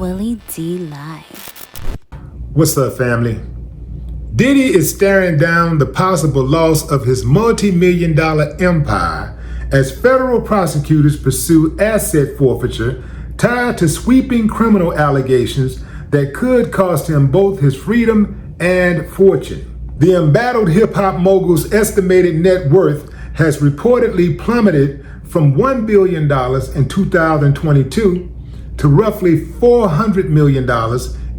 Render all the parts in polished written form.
Willie D Live. What's up, family? Diddy is staring down the possible loss of his multi-million-dollar empire as federal prosecutors pursue asset forfeiture tied to sweeping criminal allegations that could cost him both his freedom and fortune. The embattled hip-hop mogul's estimated net worth has reportedly plummeted from $1 billion in 2022 to roughly $400 million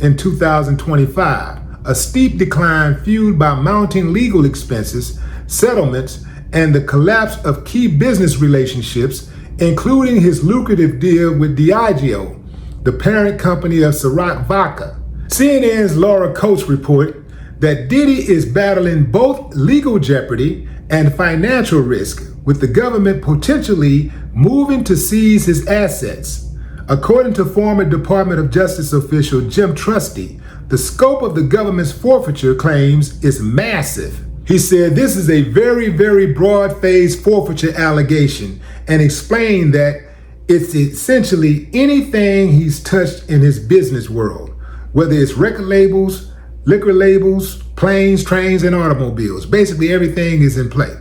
in 2025, a steep decline fueled by mounting legal expenses, settlements, and the collapse of key business relationships, including his lucrative deal with Diageo, the parent company of Ciroc Vodka. CNN's Laura Coates report that Diddy is battling both legal jeopardy and financial risk, with the government potentially moving to seize his assets. According to former Department of Justice official Jim Trusty, the scope of the government's forfeiture claims is massive. He said this is a very, very broad-phased forfeiture allegation and explained that it's essentially anything he's touched in his business world, whether it's record labels, liquor labels, planes, trains, and automobiles. Basically, everything is in play.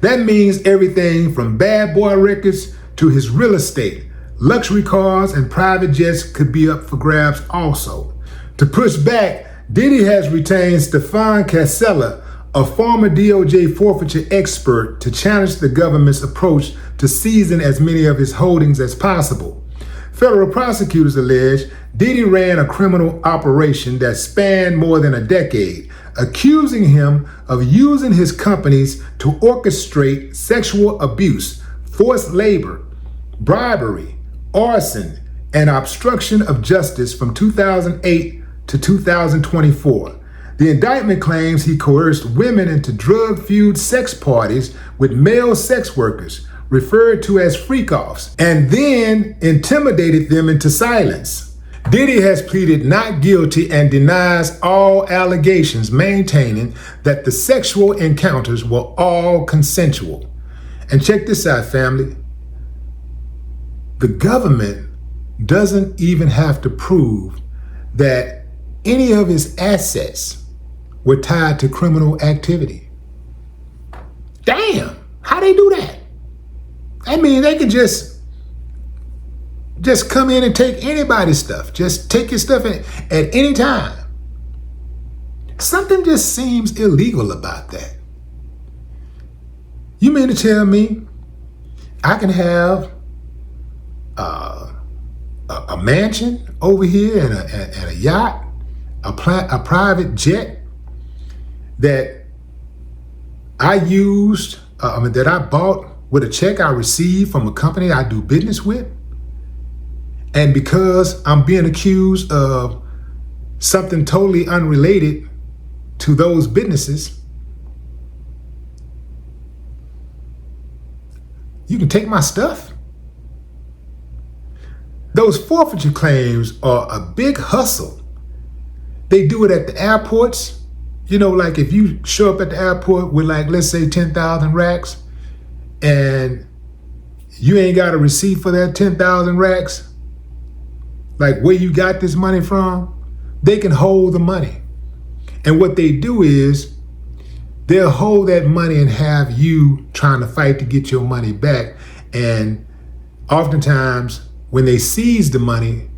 That means everything from Bad Boy Records to his real estate, luxury cars, and private jets could be up for grabs also. To push back, Diddy has retained Stefan Casella, a former DOJ forfeiture expert, to challenge the government's approach to seizing as many of his holdings as possible. Federal prosecutors allege Diddy ran a criminal operation that spanned more than a decade, accusing him of using his companies to orchestrate sexual abuse, forced labor, bribery, arson, and obstruction of justice from 2008 to 2024. The indictment claims he coerced women into drug-fueled sex parties with male sex workers, referred to as freak-offs, and then intimidated them into silence. Diddy has pleaded not guilty and denies all allegations, maintaining that the sexual encounters were all consensual. And check this out, family. The government doesn't even have to prove that any of his assets were tied to criminal activity. Damn, how they do that? I mean, they can just come in and take anybody's stuff. Just take your stuff at any time. Something just seems illegal about that. You mean to tell me I can have a mansion over here and a yacht, a private jet that I used, that I bought with a check I received from a company I do business with? And because I'm being accused of something totally unrelated to those businesses, you can take my stuff? Those forfeiture claims are a big hustle. They do it at the airports. You know, like if you show up at the airport with, like, let's say 10,000 racks, and you ain't got a receipt for that 10,000 racks, like where you got this money from, they can hold the money. And what they do is they'll hold that money and have you trying to fight to get your money back. And oftentimes when they seize the money,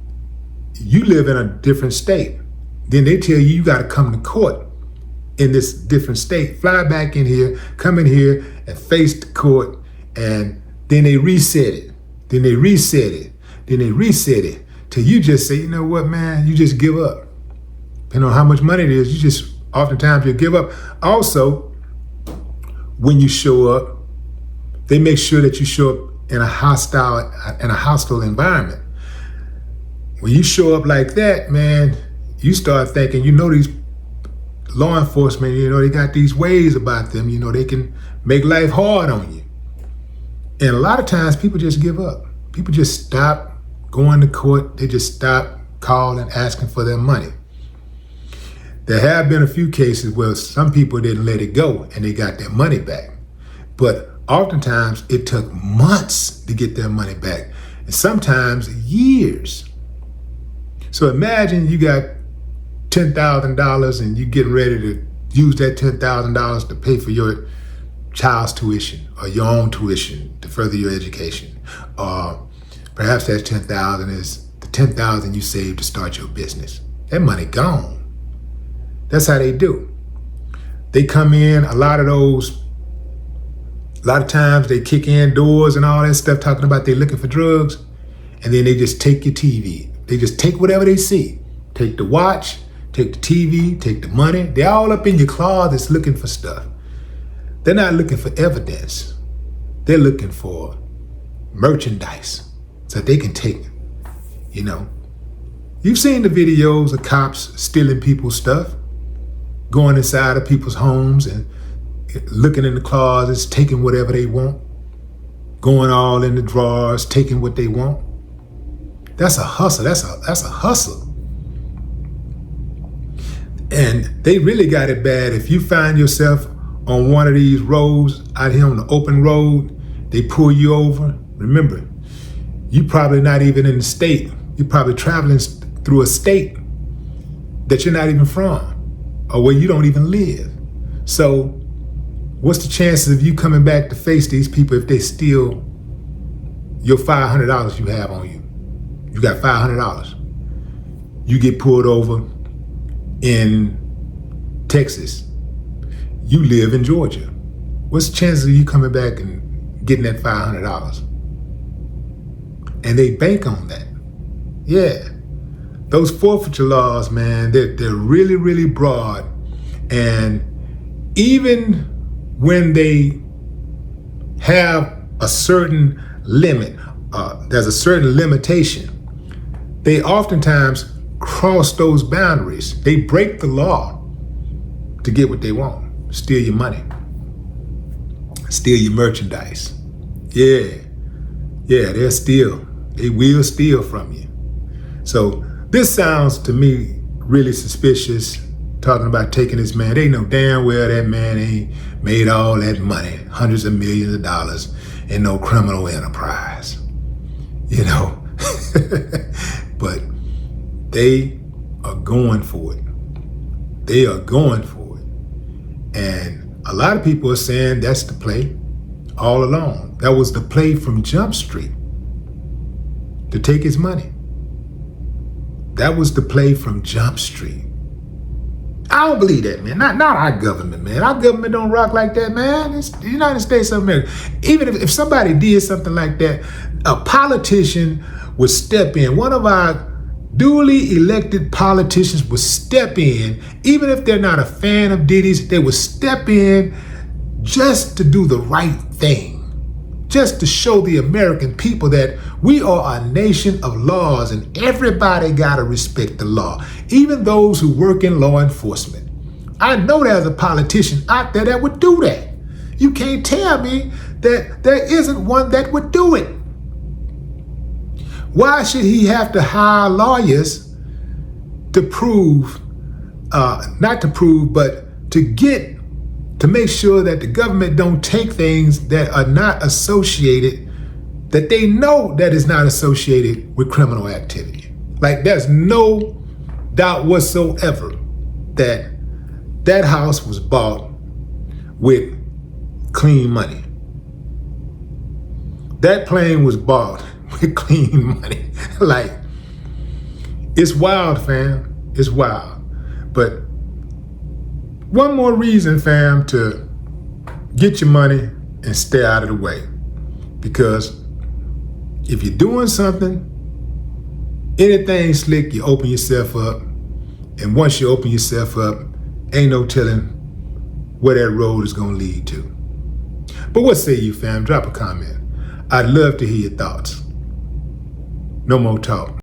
you live in a different state. Then they tell you got to come to court in this different state, fly back in here, come in here and face the court, and then they reset it, then they reset it, then they reset it, till you just say, you know what, man, you just give up. Depending on how much money it is, you just, oftentimes you give up. Also, when you show up, they make sure that you show up in a hostile environment. When you show up like that, man, you start thinking, you know, these law enforcement, you know, they got these ways about them, you know, they can make life hard on you. And a lot of times people just give up. People just stop going to court. They just stop calling, asking for their money. There have been a few cases where some people didn't let it go and they got their money back. But oftentimes it took months to get their money back, and sometimes years. So imagine you got $10,000 and you getting ready to use that $10,000 to pay for your child's tuition or your own tuition to further your education. Or perhaps that $10,000 is the $10,000 you saved to start your business. That money gone. That's how they do. They come in, a lot of times they kick in doors and all that stuff talking about they looking for drugs, and then they just take your TV. They just take whatever they see. Take the watch, take the TV, take the money. They're all up in your closets looking for stuff. They're not looking for evidence. They're looking for merchandise so that they can take it. You know, you've seen the videos of cops stealing people's stuff, going inside of people's homes and looking in the closets, taking whatever they want, going all in the drawers, taking what they want. That's a hustle. That's a hustle. And they really got it bad. If you find yourself on one of these roads out here on the open road, they pull you over. Remember, you probably not even in the state. You're probably traveling through a state that you're not even from or where you don't even live. So what's the chances of you coming back to face these people if they steal your $500 you have on you? You got $500. You get pulled over in Texas. You live in Georgia. What's the chances of you coming back and getting that $500? And they bank on that. Yeah. Those forfeiture laws, man, they're really, really broad. And even when they have a certain limit, there's a certain limitation, they oftentimes cross those boundaries. They break the law to get what they want. Steal your money. Steal your merchandise. Yeah, they'll steal. They will steal from you. So this sounds to me really suspicious, talking about taking this man. They know damn well that man ain't made all that money, hundreds of millions of dollars in no criminal enterprise, you know. But they are going for it. They are going for it. And a lot of people are saying that's the play all along. That was the play from Jump Street, to take his money. That was the play from Jump Street. I don't believe that, man. Not our government, man. Our government don't rock like that, man. It's the United States of America. Even if somebody did something like that, a politician would step in. One of our duly elected politicians would step in. Even if they're not a fan of Diddy's, they would step in just to do the right thing. Just to show the American people that we are a nation of laws and everybody gotta respect the law, even those who work in law enforcement. I know there's a politician out there that would do that. You can't tell me that there isn't one that would do it. Why should he have to hire lawyers to prove, not to prove, but to make sure that the government don't take things that are not associated, that they know that is not associated with criminal activity. Like there's no doubt whatsoever that that house was bought with clean money. That plane was bought with clean money. Like, it's wild, fam. It's wild. But one more reason, fam, to get your money and stay out of the way. Because if you're doing something, anything slick, you open yourself up. And once you open yourself up, ain't no telling where that road is going to lead to. But what say you, fam? Drop a comment. I'd love to hear your thoughts. No more talk.